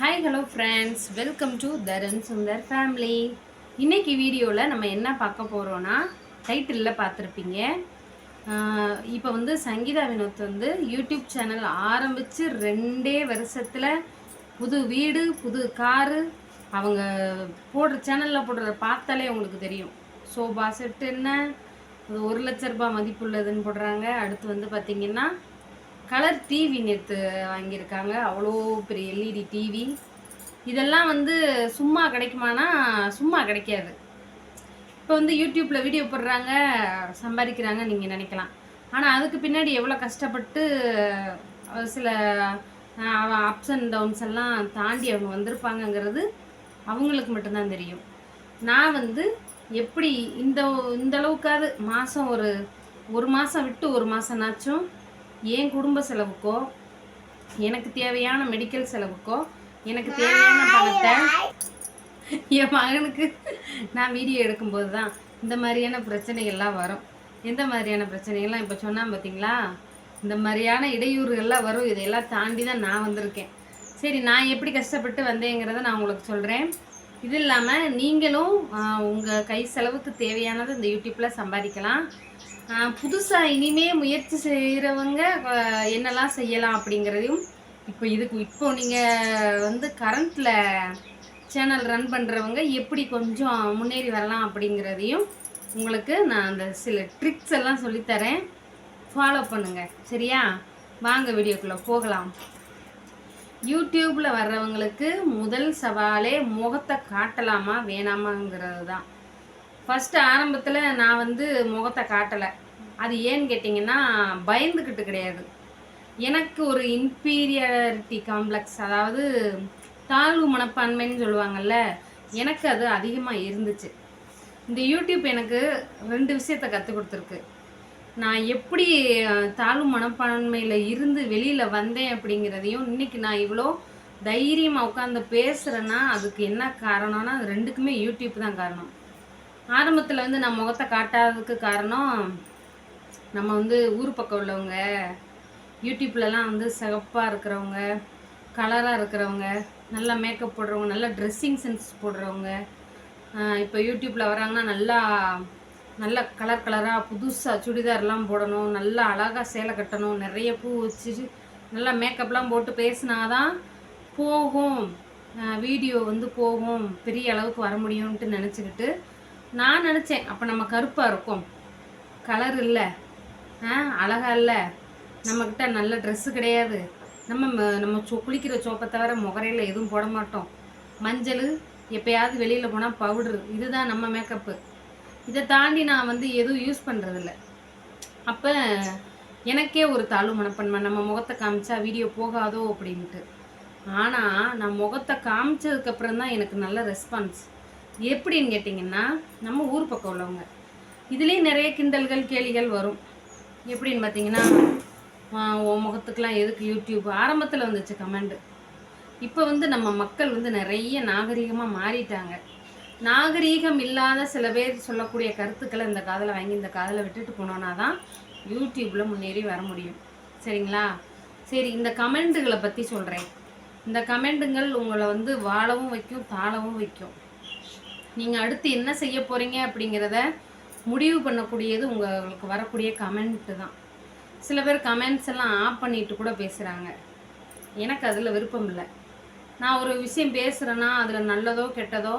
Hi hello friends, welcome to Dharan Sundar family. இன்றைக்கி வீடியோவில் நம்ம என்ன பார்க்க போகிறோன்னா, டைட்டிலில் பார்த்துருப்பீங்க. இப்போ வந்து சங்கீதா வினோத் வந்து யூடியூப் சேனல் ஆரம்பித்து 2 வருஷத்தில் புது வீடு, புது காரு, அவங்க போடுற சேனலில் போடுற பார்த்தாலே உங்களுக்கு தெரியும். சோபா செட்டு என்ன, அது 1,00,000 ரூபாய் மதிப்புள்ளதுன்னு போடுறாங்க. அடுத்து வந்து பார்த்திங்கன்னா கலர் டிவி நேற்று வாங்கியிருக்காங்க, அவ்வளோ பெரிய எல்இடி டிவி. இதெல்லாம் வந்து சும்மா கிடைக்குமானா சும்மா கிடைக்காது. இப்போ வந்து யூடியூப்பில் வீடியோ போடுறாங்க, சம்பாதிக்கிறாங்க நீங்கள் நினைக்கலாம். ஆனால் அதுக்கு பின்னாடி எவ்வளோ கஷ்டப்பட்டு சில அப்ஸ் அண்ட் டவுன்ஸ் எல்லாம் தாண்டி அவங்க வந்திருப்பாங்கங்கிறது அவங்களுக்கு மட்டும்தான் தெரியும். நான் வந்து எப்படி இந்த அளவுக்காவது மாதம் ஒரு மாதம் விட்டு ஒரு மாதம்னாச்சும் என் குடும்ப செலவுக்கோ, எனக்கு தேவையான மெடிக்கல் செலவுக்கோ, எனக்கு தேவையான பணத்தை என் மகனுக்கு நான் வீடியோ எடுக்கும்போது தான் இந்த மாதிரியான பிரச்சனைகள்லாம் வரும். எந்த மாதிரியான பிரச்சனைகள்லாம் இப்போ சொன்னால் பார்த்தீங்களா, இந்த மாதிரியான இடையூறுகள்லாம் வரும். இதையெல்லாம் தாண்டி தான் நான் வந்திருக்கேன். சரி, நான் எப்படி கஷ்டப்பட்டு வந்தேங்கிறத நான் உங்களுக்கு சொல்கிறேன். இது இல்லாமல் நீங்களும் உங்கள் கை செலவுக்கு தேவையானது இந்த யூடியூப்பில் சம்பாதிக்கலாம். புதுசாக இனிமே முயற்சி செய்கிறவங்க என்னெல்லாம் செய்யலாம் அப்படிங்கிறதையும், இப்போ நீங்கள் வந்து கரண்ட்டில் சேனல் ரன் பண்ணுறவங்க எப்படி கொஞ்சம் முன்னேறி வரலாம் அப்படிங்கிறதையும் உங்களுக்கு நான் அந்த சில ட்ரிக்ஸ் எல்லாம் சொல்லித்தரேன். ஃபாலோ பண்ணுங்கள், சரியா? வாங்க வீடியோக்குள்ளே போகலாம். யூடியூப்பில் வர்றவங்களுக்கு முதல் சவாலே முகத்தை காட்டலாமா வேணாமாங்கிறது தான். ஃபஸ்ட்டு ஆரம்பத்தில் நான் வந்து முகத்தை காட்டலை. அது ஏன்னு கேட்டிங்கன்னா, பயந்துக்கிட்டு கிடையாது. எனக்கு ஒரு இன்ஃபீரியாரிட்டி காம்ப்ளெக்ஸ், அதாவது தாழ்வு மனப்பான்மைன்னு சொல்லுவாங்கள்ல, எனக்கு அது அதிகமாக இருந்துச்சு. இந்த யூடியூப் எனக்கு 2 விஷயத்தை கற்றுக் கொடுத்துருக்கு. நான் எப்படி தாழ்வு மனப்பான்மையில் இருந்து வெளியில் வந்தேன் அப்படிங்கிறதையும், இன்றைக்கி நான் இவ்வளோ தைரியமாக உட்காந்து பேசுகிறேன்னா அதுக்கு என்ன காரணம்னா, அது 2க்குமே யூடியூப் தான் காரணம். ஆரம்பத்தில் வந்து நான் முகத்தை காட்டாததுக்கு காரணம், நம்ம வந்து ஊர் பக்கம் உள்ளவங்க, யூடியூப்லலாம் வந்து சிகப்பாக இருக்கிறவங்க, கலராக இருக்கிறவங்க, நல்லா மேக்கப் போடுறவங்க, நல்லா ட்ரெஸ்ஸிங் சென்ஸ் போடுறவங்க, இப்போ யூடியூப்பில் வராங்கன்னா நல்லா கலர் கலராக புதுசாக சுடிதார்லாம் போடணும், நல்லா அழகாக சேலை கட்டணும், நிறைய பூ வச்சு நல்லா மேக்கப்லாம் போட்டு பேசினாதான் போகும், வீடியோ வந்து போகும், பெரிய அளவுக்கு வர முடியும்ன்ட்டு நினச்சிக்கிட்டு நான் நினச்சேன். அப்போ நம்ம கருப்பாக இருக்கோம், கலர் இல்லை, அழகா இல்லை, நம்மக்கிட்ட நல்ல ட்ரெஸ்ஸு கிடையாது, நம்ம குளிக்கிற சோப்பை தவிர முகரையில் எதுவும் போட மாட்டோம், மஞ்சள், எப்போயாவது வெளியில் போனால் பவுட்ரு, இதுதான் நம்ம மேக்கப்பு. இதை தாண்டி நான் வந்து எதுவும் யூஸ் பண்ணுறதில்ல. அப்போ எனக்கே ஒரு தாழ்வு மனப்பான்மை, நம்ம முகத்தை காமிச்சா வீடியோ போகாதோ அப்படின்ட்டு. ஆனால் நான் முகத்தை காமிச்சதுக்கப்புறம் தான் எனக்கு நல்ல ரெஸ்பான்ஸ். எப்படின்னு கேட்டிங்கன்னா, நம்ம ஊர் பக்கம் உள்ளவங்க இதுலேயும் நிறைய கிண்டல்கள் கேலிகள் வரும். எப்படின்னு பார்த்தீங்கன்னா, உன் முகத்துக்கெலாம் எதுக்கு யூடியூப், ஆரம்பத்தில் வந்துச்சு கமெண்டு. இப்போ வந்து நம்ம மக்கள் வந்து நிறைய நாகரீகமாக மாறிட்டாங்க. நாகரீகம் இல்லாத சில பேர் சொல்லக்கூடிய கருத்துக்களை இந்த காதில் வாங்கி இந்த காதில் விட்டுட்டு போனோன்னா தான் யூடியூப்பில் முன்னேறி வர முடியும், சரிங்களா? சரி, இந்த கமெண்ட்டுகளை பற்றி சொல்கிறேன். இந்த கமெண்ட்டுங்கள் உங்களை வந்து வாழவும் வைக்கும், தாழவும் வைக்கும். நீங்கள் அடுத்து என்ன செய்ய போகிறீங்க அப்படிங்கிறத முடிவு பண்ணக்கூடியது உங்களுக்கு வரக்கூடிய கமெண்ட்டு தான். சில பேர் கமெண்ட்ஸ் எல்லாம் ஆஃப் பண்ணிட்டு கூட பேசுகிறாங்க. எனக்கு அதில் விருப்பம் இல்லை. நான் ஒரு விஷயம் பேசுகிறேன்னா அதில் நல்லதோ கெட்டதோ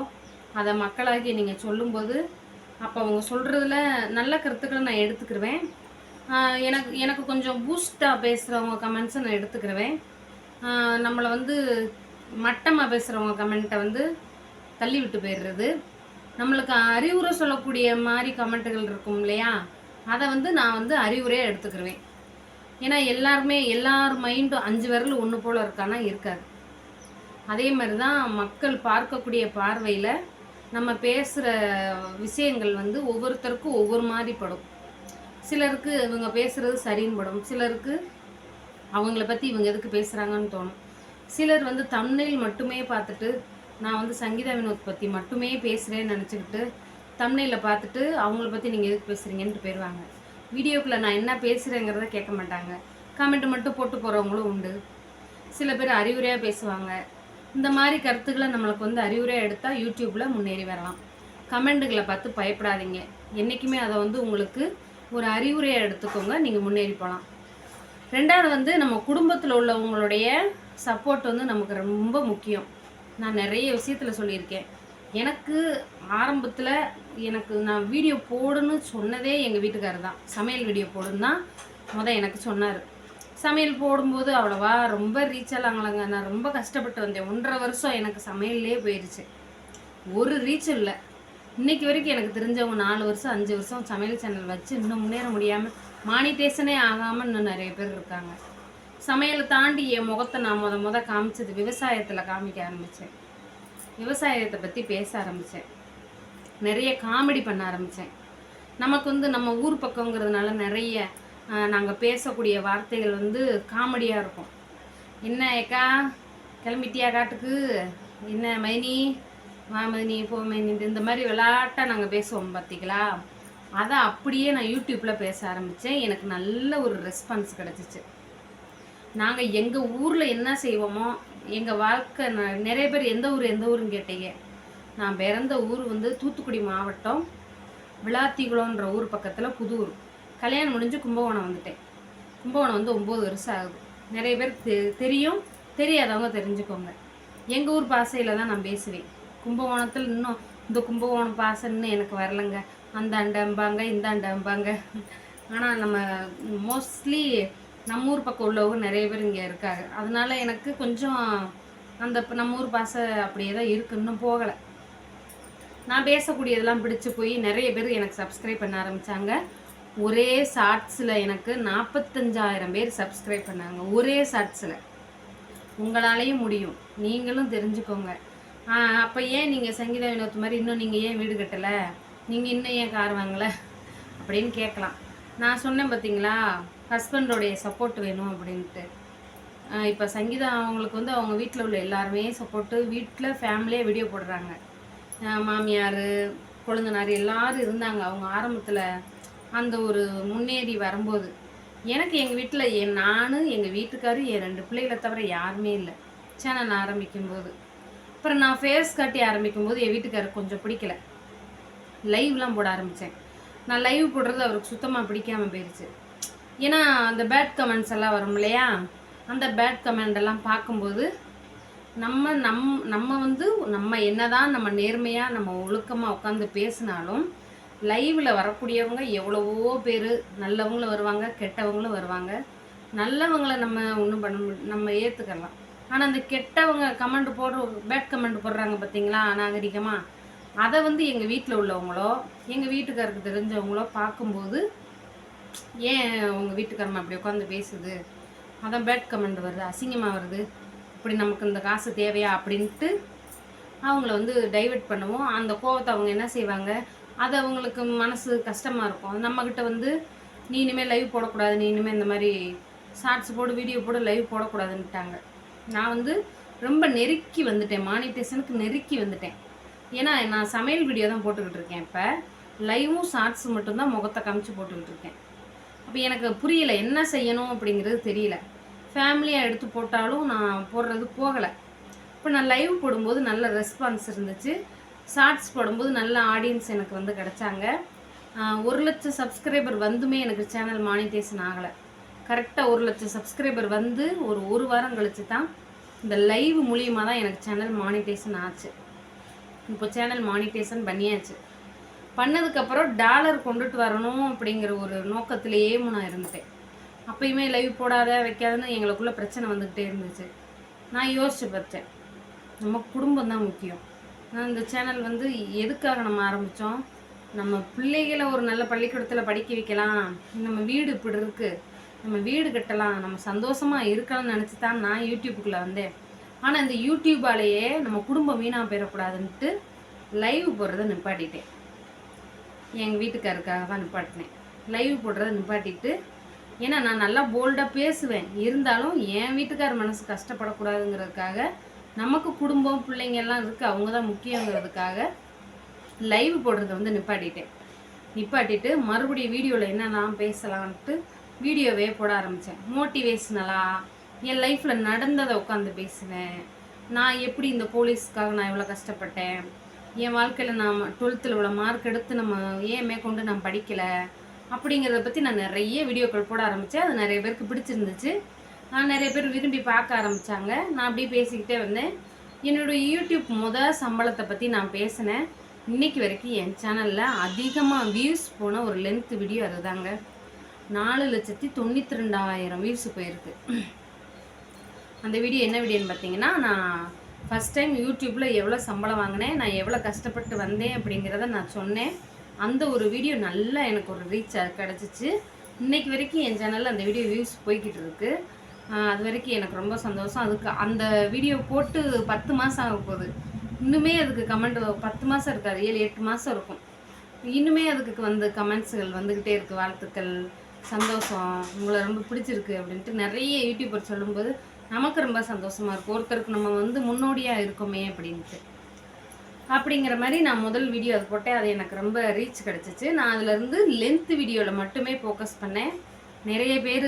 அதை மக்களாகி நீங்கள் சொல்லும்போது, அப்போ அவங்க சொல்கிறதுல நல்ல கருத்துக்களை நான் எடுத்துக்கிடுவேன். எனக்கு கொஞ்சம் பூஸ்ட்டாக பேசுகிறவங்க கமெண்ட்ஸை நான் எடுத்துக்கிடுவேன். நம்மளை வந்து மட்டமாக பேசுகிறவங்க கமெண்ட்டை வந்து தள்ளி விட்டு போயிடுறது. நம்மளுக்கு அறிவுரை சொல்லக்கூடிய மாதிரி கமெண்ட்டுகள் இருக்கும் இல்லையா, அதை வந்து நான் வந்து அறிவுரையாக எடுத்துக்கிடுவேன். ஏன்னா எல்லார் மைண்டும் 5 விரல் ஒன்று போல் இருக்கானா இருக்காது. அதே மாதிரி தான் மக்கள் பார்க்கக்கூடிய பார்வையில் நம்ம பேசுகிற விஷயங்கள் வந்து ஒவ்வொருத்தருக்கும் ஒவ்வொரு மாதிரி படும். சிலருக்கு இவங்க பேசுகிறது சரின்னு படும், சிலருக்கு அவங்கள பற்றி இவங்க எதுக்கு பேசுகிறாங்கன்னு தோணும். சிலர் வந்து தம்ப்நெயில் மட்டுமே பார்த்துட்டு, நான் வந்து சங்கீதா வினோத் பற்றி மட்டுமே பேசுகிறேன்னு நினச்சிக்கிட்டு தம்ப்நெயிலில் பார்த்துட்டு அவங்கள பற்றி நீங்கள் எதுக்கு பேசுகிறீங்கன்ட்டு போயிடுவாங்க. வீடியோக்குள்ளே நான் என்ன பேசுகிறேங்கிறத கேட்க மாட்டாங்க, கமெண்ட் மட்டும் போட்டு போகிறவங்களும் உண்டு. சில பேர் அறிவுரையாக பேசுவாங்க. இந்த மாதிரி கருத்துக்களை நம்மளுக்கு வந்து அறிவுரையாக எடுத்தால் யூடியூப்பில் முன்னேறி வரலாம். கமெண்ட்டுகளை பார்த்து பயப்படாதீங்க. என்றைக்குமே அதை வந்து உங்களுக்கு ஒரு அறிவுரையாக எடுத்துக்கோங்க, நீங்கள் முன்னேறி போகலாம். ரெண்டாவது வந்து நம்ம குடும்பத்தில் உள்ளவங்களுடைய சப்போர்ட் வந்து நமக்கு ரொம்ப முக்கியம். நான் நிறைய விஷயத்தில் சொல்லியிருக்கேன். எனக்கு ஆரம்பத்தில் நான் வீடியோ போடுன்னு சொன்னதே எங்கள் வீட்டுக்காரர் தான். சமையல் வீடியோ போடுன்னு தான் எனக்கு சொன்னார். சமையல் போடும்போது அவ்வளோவா ரொம்ப ரீச் ஆகலாங்களாங்க. நான் ரொம்ப கஷ்டப்பட்டு வந்தேன். 1.5 வருஷம் எனக்கு சமையல்லே போயிடுச்சு. ஒரு ரீச் இல்லை. இன்றைக்கி வரைக்கும் எனக்கு தெரிஞ்சவங்க 4 வருஷம் 5 வருஷம் சமையல் சேனல் வச்சு இன்னும் முன்னேற முடியாமல் மானிட்டேஷனே ஆகாமல் இன்னும் நிறைய பேர் இருக்காங்க. சமையலை தாண்டி என் முகத்தை நான் முத காமிச்சது விவசாயத்தில் காமிக்க ஆரம்பித்தேன். விவசாயத்தை பற்றி பேச ஆரம்பித்தேன். நிறைய காமெடி பண்ண ஆரம்பித்தேன். நமக்கு வந்து நம்ம ஊர் பக்கங்கிறதுனால நிறைய நாங்கள் பேசக்கூடிய வார்த்தைகள் வந்து காமெடியாக இருக்கும். என்ன ஏக்கா கிளம்பிட்டியா காட்டுக்கு, என்ன மைனி வா மைனி போ மைனி, இந்த மாதிரி விளையாட்டாக நாங்கள் பேசுவோம் பார்த்திங்களா. அதை அப்படியே நான் யூடியூப்பில் பேச ஆரம்பித்தேன். எனக்கு நல்ல ஒரு ரெஸ்பான்ஸ் கிடச்சிச்சு. நாங்கள் எங்கள் ஊரில் என்ன செய்வோமோ எங்கள் வாழ்க்கை நிறைய பேர் எந்த ஊருன்னு கேட்டீங்க. நான் பிறந்த ஊர் வந்து தூத்துக்குடி மாவட்டம் விளாத்திகுளம்ன்ற ஊர் பக்கத்தில் புதூர். கல்யாணம் முடிஞ்சு கும்பகோணம் வந்துட்டேன். கும்பகோணம் வந்து 9 வருஷம் ஆகுது. நிறைய பேர் தெரியும், தெரியாதவங்க தெரிஞ்சுக்கோங்க. எங்கள் ஊர் பாசையில் தான் நான் பேசுவேன். கும்பகோணத்தில் இன்னும் இந்த கும்பகோணம் பாசைன்னு எனக்கு வரலைங்க. அந்த அண்டம்பாங்க இந்த அண்டம்பாங்க. ஆனால் நம்ம மோஸ்ட்லி நம்ம ஊர் பக்கம் உள்ளவங்க நிறைய பேர் இங்கே இருக்காங்க. அதனால எனக்கு கொஞ்சம் அந்த நம்ம ஊர் பாசை அப்படியே தான் இருக்குது, இன்னும் போகலை. நான் பேசக்கூடியதெல்லாம் பிடிச்சி போய் நிறைய பேர் எனக்கு சப்ஸ்கிரைப் பண்ண ஆரம்பித்தாங்க. ஒரே ஷார்ட்ஸில் எனக்கு 45,000 பேர் சப்ஸ்கிரைப் பண்ணாங்க. ஒரே ஷார்ட்ஸில். உங்களாலேயும் முடியும், நீங்களும் தெரிஞ்சுக்கோங்க. அப்போ ஏன் நீங்கள் சங்கீதா வினோத் மாதிரி இன்னும் நீங்கள் ஏன் வீடு கட்டலை, நீங்கள் இன்னும் ஏன் கார் வாங்கலை அப்படின்னு கேட்கலாம். நான் சொன்னேன் பார்த்தீங்களா, ஹஸ்பண்டோடைய சப்போர்ட் வேணும் அப்படின்ட்டு. இப்போ சங்கீதா அவங்களுக்கு வந்து அவங்க வீட்டில் உள்ள எல்லாருமே சப்போர்ட்டு. வீட்டில் ஃபேமிலியாக வீடியோ போடுறாங்க. மாமியார் கொழுந்தனார் எல்லோரும் இருந்தாங்க அவங்க ஆரம்பத்தில். அந்த ஒரு முன்னேறி வரும்போது எனக்கு எங்கள் வீட்டில் நான் எங்கள் வீட்டுக்காரர் என் 2 பிள்ளைகளை தவிர யாருமே இல்லை சேனல் ஆரம்பிக்கும்போது. அப்புறம் நான் ஃபேஸ் காட்டி ஆரம்பிக்கும்போது என் வீட்டுக்காரருக்கு கொஞ்சம் பிடிக்கல. லைவ்லாம் போட ஆரம்பித்தேன். நான் லைவ் போடுறது அவருக்கு சுத்தமாக பிடிக்காமல் போயிடுச்சு. ஏன்னா அந்த பேட் கமெண்ட்ஸ் எல்லாம் வரும் இல்லையா, அந்த பேட் கமெண்ட் எல்லாம் பார்க்கும்போது நம்ம வந்து நம்ம என்னதான் நம்ம நேர்மையாக நம்ம ஒழுக்கமாக உட்காந்து பேசினாலும் லைவில் வரக்கூடியவங்க எவ்வளவோ பேர் நல்லவங்களும் வருவாங்க, கெட்டவங்களும் வருவாங்க. நல்லவங்களை நம்ம ஒன்றும் நம்ம ஏற்றுக்கலாம். ஆனால் அந்த கெட்டவங்க கமெண்ட் பேட் கமெண்ட் போடுறாங்க பார்த்தீங்களா நாகரிகமாக, அதை வந்து எங்கள் வீட்டில் உள்ளவங்களோ எங்கள் வீட்டுக்காருக்கு தெரிஞ்சவங்களோ பார்க்கும்போது ஏன் உங்கள் வீட்டுக்காரம்மா அப்படி உட்காந்து பேசுது, அதான் பேட் கமெண்ட் வருது, அசிங்கமாக வருது, இப்படி நமக்கு இந்த காசு தேவையா அப்படின்ட்டு அவங்கள வந்து டைவெர்ட் பண்ணுவோம். அந்த கோவத்தை அவங்க என்ன செய்வாங்க, அது அவங்களுக்கு மனசு கஷ்டமாக இருக்கும். நம்மக்கிட்ட வந்து நீ இனிமேல் லைவ் போடக்கூடாது, நீ இனிமேல் இந்த மாதிரி ஷார்ட்ஸ் போடு வீடியோ போடு லைவ் போடக்கூடாதுன்ட்டாங்க. நான் வந்து ரொம்ப நெருக்கி வந்துட்டேன், மானிட்டேஷனுக்கு நெருக்கி வந்துட்டேன். ஏன்னா நான் சமையல் வீடியோ தான் போட்டுக்கிட்டு இருக்கேன். இப்போ லைவும் ஷார்ட்ஸ் மட்டும்தான் முகத்தை காமிச்சு போட்டுக்கிட்டு இருக்கேன். அப்போ எனக்கு புரியலை என்ன செய்யணும் அப்படிங்கிறது தெரியல. ஃபேமிலியாக எடுத்து போட்டாலும் நான் போடுறது போகலை. இப்போ நான் லைவ் போடும்போது நல்ல ரெஸ்பான்ஸ் இருந்துச்சு. ஷார்ட்ஸ் போடும்போது நல்ல ஆடியன்ஸ் எனக்கு வந்து கிடச்சாங்க. 1 லட்சம் சப்ஸ்கிரைபர் வந்துமே எனக்கு சேனல் மானிட்டேஷன் ஆகலை. கரெக்டாக 1 லட்சம் சப்ஸ்கிரைபர் வந்து ஒரு வாரம் கழிச்சு தான் இந்த லைவ் மூலியமாக தான் எனக்கு சேனல் மானிட்டேஷன் ஆச்சு. இப்போ சேனல் மானிட்டேஷன் பண்ணியாச்சு. பண்ணதுக்கப்புறம் டாலர் கொண்டுட்டு வரணும் அப்படிங்கிற ஒரு நோக்கத்திலேயே நான் இருந்துட்டேன். அப்பயுமே லைவ் போடாத வைக்காதுன்னு எங்களுக்குள்ளே பிரச்சனை வந்துக்கிட்டே இருந்துச்சு. நான் யோசிச்சு பார்த்தேன், நம்ம குடும்பம் தான் முக்கியம். இந்த சேனல் வந்து எதுக்காக நம்ம ஆரம்பித்தோம், நம்ம பிள்ளைகளை ஒரு நல்ல பள்ளிக்கூடத்தில் படிக்க வைக்கலாம், நம்ம வீடு இப்படி இருக்குது, நம்ம வீடு கட்டலாம், நம்ம சந்தோஷமாக இருக்கலாம்னு நினச்சி தான் நான் யூடியூப்புக்குள்ளே வந்தேன். ஆனால் இந்த யூடியூபாலேயே நம்ம குடும்பம் வீணாக போயிடக்கூடாதுன்ட்டு லைவ் போடுறதை நிப்பாட்டிட்டேன். எங்கள் வீட்டுக்காருக்காக தான் நிப்பாட்டினேன். லைவ் போடுறதை நிப்பாட்டிட்டு, ஏன்னா நான் நல்லா போல்டாக பேசுவேன், இருந்தாலும் என் வீட்டுக்கார மனசு கஷ்டப்படக்கூடாதுங்கிறதுக்காக, நமக்கு குடும்பம் பிள்ளைங்க எல்லாம் இருக்குது, அவங்க தான் முக்கியங்கிறதுக்காக லைவ் போடுறதை வந்து நிப்பாட்டிட்டு மறுபடியும் வீடியோவில் என்னெல்லாம் பேசலான்ட்டு வீடியோவே போட ஆரம்பித்தேன். மோட்டிவேஷ்னலாக என் லைஃப்பில் நடந்ததை உட்காந்து பேசுவேன். நான் எப்படி இந்த போலீஸ்க்காக நான் எவ்வளோ கஷ்டப்பட்டேன், என் வாழ்க்கையில் நான் 12th இவ்வளோ மார்க் எடுத்து நம்ம ஏன் மேற்கொண்டு நான் படிக்கலை அப்படிங்கிறத பற்றி நான் நிறைய வீடியோக்கள் போட ஆரம்பித்தேன். அது நிறைய பேருக்கு பிடிச்சிருந்துச்சு. நிறைய பேர் விரும்பி பார்க்க ஆரம்பித்தாங்க. நான் அப்படியே பேசிக்கிட்டே வந்தேன். என்னோடய யூடியூப் சம்பளத்தை பற்றி நான் பேசினேன். இன்றைக்கி வரைக்கும் என் சேனலில் அதிகமாக வியூஸ் போன ஒரு லென்த் வீடியோ அதுதாங்க. 4,92,000 வியூஸ் போயிருக்கு. அந்த வீடியோ என்ன வீடியோன்னு பார்த்தீங்கன்னா, நான் ஃபஸ்ட் டைம் யூடியூப்பில் எவ்வளோ சம்பளம் வாங்கினேன், நான் எவ்வளோ கஷ்டப்பட்டு வந்தேன் அப்படிங்கிறத நான் சொன்னேன். அந்த ஒரு வீடியோ நல்லா எனக்கு ஒரு ரீச் கிடச்சிச்சு. இன்றைக்கி வரைக்கும் என் சேனலில் அந்த வீடியோ வியூஸ் போய்கிட்டு இருக்குது. அது வரைக்கும் எனக்கு ரொம்ப சந்தோஷம். அதுக்கு அந்த வீடியோ போட்டு 10 மாதம் ஆக போகுது. இன்னுமே அதுக்கு கமெண்ட் 10 மாதம் இருக்காது, 7-8 மாதம் இருக்கும். இன்னுமே அதுக்கு கமெண்ட்ஸுகள் வந்துக்கிட்டே இருக்குது. வாழ்த்துக்கள், சந்தோஷம், உங்களை ரொம்ப பிடிச்சிருக்கு அப்படின்ட்டு நிறைய யூடியூபர் சொல்லும்போது நமக்கு ரொம்ப சந்தோஷமாக இருக்கும். ஒருத்தருக்கு நம்ம முன்னோடியாக இருக்கோமே அப்படின்ட்டு. அப்படிங்கிற மாதிரி நான் முதல் வீடியோ அது போட்டேன். அது எனக்கு ரொம்ப ரீச் கிடச்சிச்சு. நான் அதுலேருந்து லென்த் வீடியோவில் மட்டுமே ஃபோக்கஸ் பண்ணேன். நிறைய பேர்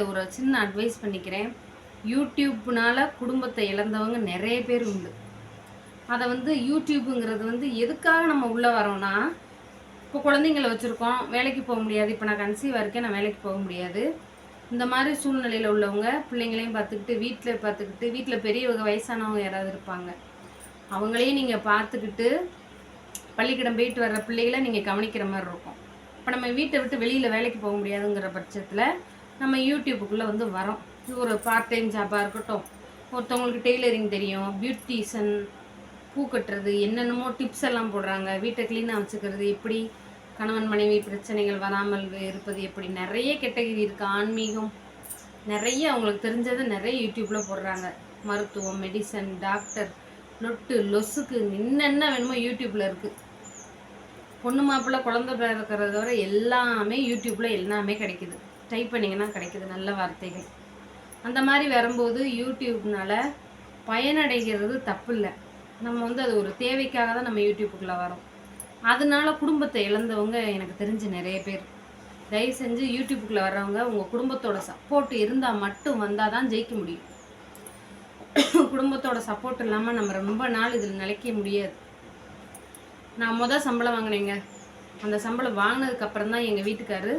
ஒரு சின்ன அட்வைஸ் பண்ணிக்கிறேன். யூடியூப்னால குடும்பத்தை இழந்தவங்க நிறைய பேர் உண்டு. அதை யூடியூப்புங்கிறது எதுக்காக நம்ம உள்ளே வரோன்னா, இப்போ குழந்தைங்கள வச்சுருக்கோம், வேலைக்கு போக முடியாது. இப்போ நான் கன்சீவாக இருக்கேன், நான் வேலைக்கு போக முடியாது. இந்த மாதிரி சூழ்நிலையில் உள்ளவங்க பிள்ளைங்களையும் பார்த்துக்கிட்டு வீட்டில் பெரியவங்க வயசானவங்க யாராவது இருப்பாங்க, அவங்களையும் நீங்கள் பார்த்துக்கிட்டு பள்ளிக்கூடம் போயிட்டு வர்ற பிள்ளைகளை நீங்கள் கவனிக்கிற மாதிரி இருக்கும். இப்போ நம்ம வீட்டை விட்டு வெளியில் வேலைக்கு போக முடியாதுங்கிற பட்சத்தில் நம்ம யூடியூப்புக்குள்ளே வரோம். ஒரு பார்ட் டைம் ஜாப்பாக இருக்கட்டும், ஒருத்தவங்களுக்கு டெய்லரிங் தெரியும், பியூட்டிஷன், பூ கட்டுறது, என்னென்னமோ டிப்ஸ் எல்லாம் போடுறாங்க. வீட்டை க்ளீனாக வச்சுக்கிறது எப்படி, கணவன் மனைவி பிரச்சனைகள் வராமல் இருப்பது எப்படி, நிறைய கேட்டகரி இருக்குது. ஆன்மீகம், நிறைய அவங்களுக்கு தெரிஞ்சதை நிறைய யூடியூப்பில் போடுறாங்க. மருத்துவம், மெடிசன், டாக்டர், லொசுக்கு என்னென்ன வேணுமோ யூடியூப்பில் இருக்குது. பொண்ணு மாப்பிள்ளை குழந்தை பிறக்கிறத வரை எல்லாமே யூடியூப்பில் எல்லாமே கிடைக்குது. டைப் பண்ணிங்கன்னா கிடைக்குது நல்ல வார்த்தைகள். அந்த மாதிரி வரும்போது யூடியூப்னால பயனடைகிறது தப்பு இல்லை. நம்ம அது ஒரு தேவைக்காக தான் நம்ம யூடியூப்புக்குள்ளே வரோம். அதனால குடும்பத்தை இழந்தவங்க எனக்கு தெரிஞ்சு நிறைய பேர். தயவு செஞ்சு யூடியூப்புக்குள்ளே வர்றவங்க உங்கள் குடும்பத்தோட சப்போர்ட் இருந்தால் மட்டும் வந்தால் தான் ஜெயிக்க முடியும். குடும்பத்தோட சப்போர்ட் இல்லாமல் நம்ம ரொம்ப நாள் இதில் நிலைக்க முடியாது. நான் சம்பளம் வாங்கினேங்க. அந்த சம்பளம் வாங்கினதுக்கப்புறம் தான் எங்கள் வீட்டுக்காரு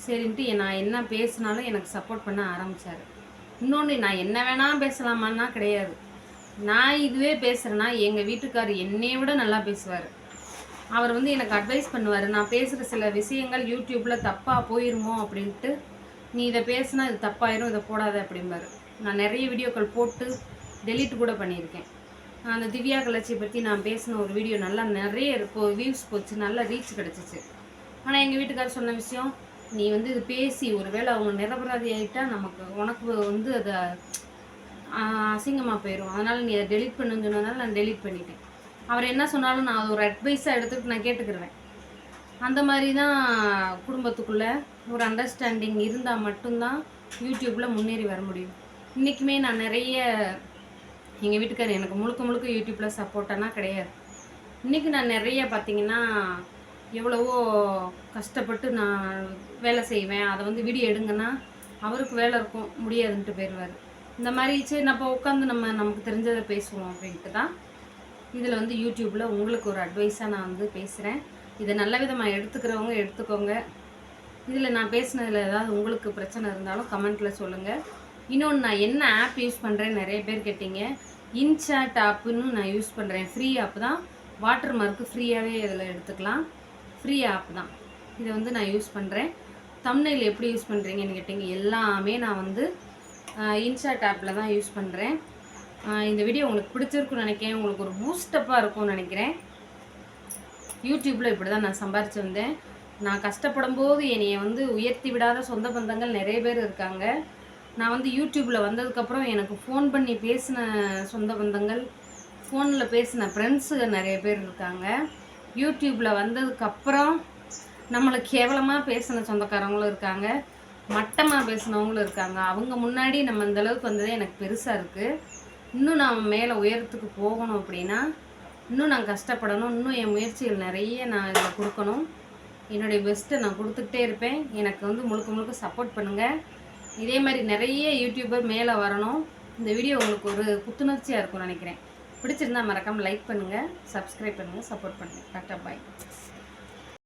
சரின்ட்டு நான் என்ன பேசினாலும் எனக்கு சப்போர்ட் பண்ண ஆரம்பித்தார். இன்னொன்று, நான் என்ன வேணால் பேசலாமான்னா கிடையாது. நான் இதுவே பேசுகிறேன்னா எங்கள் வீட்டுக்கார் என்னையை விட நல்லா பேசுவார். அவர் எனக்கு அட்வைஸ் பண்ணுவார். நான் பேசுகிற சில விஷயங்கள் யூடியூப்பில் தப்பாக போயிருமோ அப்படின்ட்டு, நீ இதை பேசுனா இது தப்பாயிரும், இதை போடாத அப்படிம்பார். நான் நிறைய வீடியோக்கள் போட்டு டெலீட் கூட பண்ணியிருக்கேன். அந்த திவ்யா கலர்ச்சியை பற்றி நான் பேசின ஒரு வீடியோ நல்லா நிறைய வியூஸ் போச்சு, நல்லா ரீச் கிடச்சிச்சு. ஆனால் எங்கள் வீட்டுக்காரர் சொன்ன விஷயம், நீ இது பேசி ஒருவேளை அவங்க நிரபராதி ஆகிட்டா உனக்கு அதை அசிங்கமாக போயிடும், அதனால் நீ அதை டெலீட் பண்ணுன்னு சொன்னதுனால நான் டெலீட் பண்ணிட்டேன். அவர் என்ன சொன்னாலும் நான் அது ஒரு அட்வைஸாக எடுத்துகிட்டு நான் கேட்டுக்கிடுவேன். அந்த மாதிரி தான் குடும்பத்துக்குள்ளே ஒரு அண்டர்ஸ்டாண்டிங் இருந்தால் மட்டும்தான் யூடியூப்பில் முன்னேறி வர முடியும். இன்றைக்குமே நான் நிறைய எங்கள் வீட்டுக்காரர் எனக்கு முழுக்க யூடியூப்பில் சப்போர்ட்டானா கிடையாது. இன்றைக்கி நான் நிறைய பார்த்திங்கன்னா எவ்வளவோ கஷ்டப்பட்டு நான் வேலை செய்வேன். அதை வீடியோ எடுங்கன்னா அவருக்கு வேலை இருக்கும், முடியாதுன்ட்டு போயிடுவார். இந்த மாதிரி சரி நம்ம உட்காந்து நமக்கு தெரிஞ்சதை பேசுவோம் அப்படின்ட்டு தான் இதில் யூடியூப்பில் உங்களுக்கு ஒரு அட்வைஸாக நான் பேசுகிறேன். இதை நல்ல விதமாக எடுத்துக்கிறவங்க எடுத்துக்கோங்க. இதில் நான் பேசுனதில் ஏதாவது உங்களுக்கு பிரச்சனை இருந்தாலும் கமெண்ட்டில் சொல்லுங்கள். இன்னொன்று, நான் என்ன ஆப் யூஸ் பண்ணுறேன்னு நிறைய பேர் கேட்டீங்க. இன்சாட் ஆப்புன்னு நான் யூஸ் பண்ணுறேன். ஃப்ரீ ஆப் தான். வாட்டர் மார்க்கு ஃப்ரீயாகவே இதில் எடுத்துக்கலாம். ஃப்ரீ ஆப் தான். இதை நான் யூஸ் பண்ணுறேன். தம்ப்நெயில் எப்படி யூஸ் பண்ணுறீங்கன்னு கேட்டீங்க. எல்லாமே நான் இன்சாட் ஆப்பில் தான் யூஸ் பண்ணுறேன். இந்த வீடியோ உங்களுக்கு பிடிச்சிருக்குன்னு நினைக்கிறேன். உங்களுக்கு ஒரு பூஸ்டப்பாக இருக்கும்னு நினைக்கிறேன். யூடியூப்பில் இப்படி தான் நான் சம்பாரித்து வந்தேன். நான் கஷ்டப்படும் போது என்னையை உயர்த்தி விடாத சொந்த பந்தங்கள் நிறைய பேர் இருக்காங்க. நான் யூடியூப்பில் வந்ததுக்கப்புறம் எனக்கு ஃபோன் பண்ணி பேசின சொந்த பந்தங்கள், ஃபோனில் பேசின ஃப்ரெண்ட்ஸுங்க நிறைய பேர் இருக்காங்க. யூடியூப்பில் வந்ததுக்கப்புறம் நம்மளை கேவலமாக பேசின சொந்தக்காரங்களும் இருக்காங்க, மட்டமாக பேசினவங்களும் இருக்காங்க. அவங்க முன்னாடி நம்ம அந்தளவுக்கு வந்ததே எனக்கு பெருசாக இருக்குது. இன்னும் நான் மேலே உயரத்துக்கு போகணும் அப்படின்னா இன்னும் நான் கஷ்டப்படணும். இன்னும் என் முயற்சிகள் நிறைய நான் இதில் கொடுக்கணும். என்னுடைய பெஸ்ட்டை நான் கொடுத்துக்கிட்டே இருப்பேன். எனக்கு முழுக்க சப்போர்ட் பண்ணுங்கள். இதே மாதிரி நிறைய யூடியூபர் மேலே வரணும். இந்த வீடியோ உங்களுக்கு ஒரு புத்துணர்ச்சியாக இருக்கும்னு நினைக்கிறேன். பிடிச்சிருந்தா மறக்காமல் லைக் பண்ணுங்கள், சப்ஸ்கிரைப் பண்ணுங்கள், சப்போர்ட் பண்ணுங்கள். டாட்டா பாய்.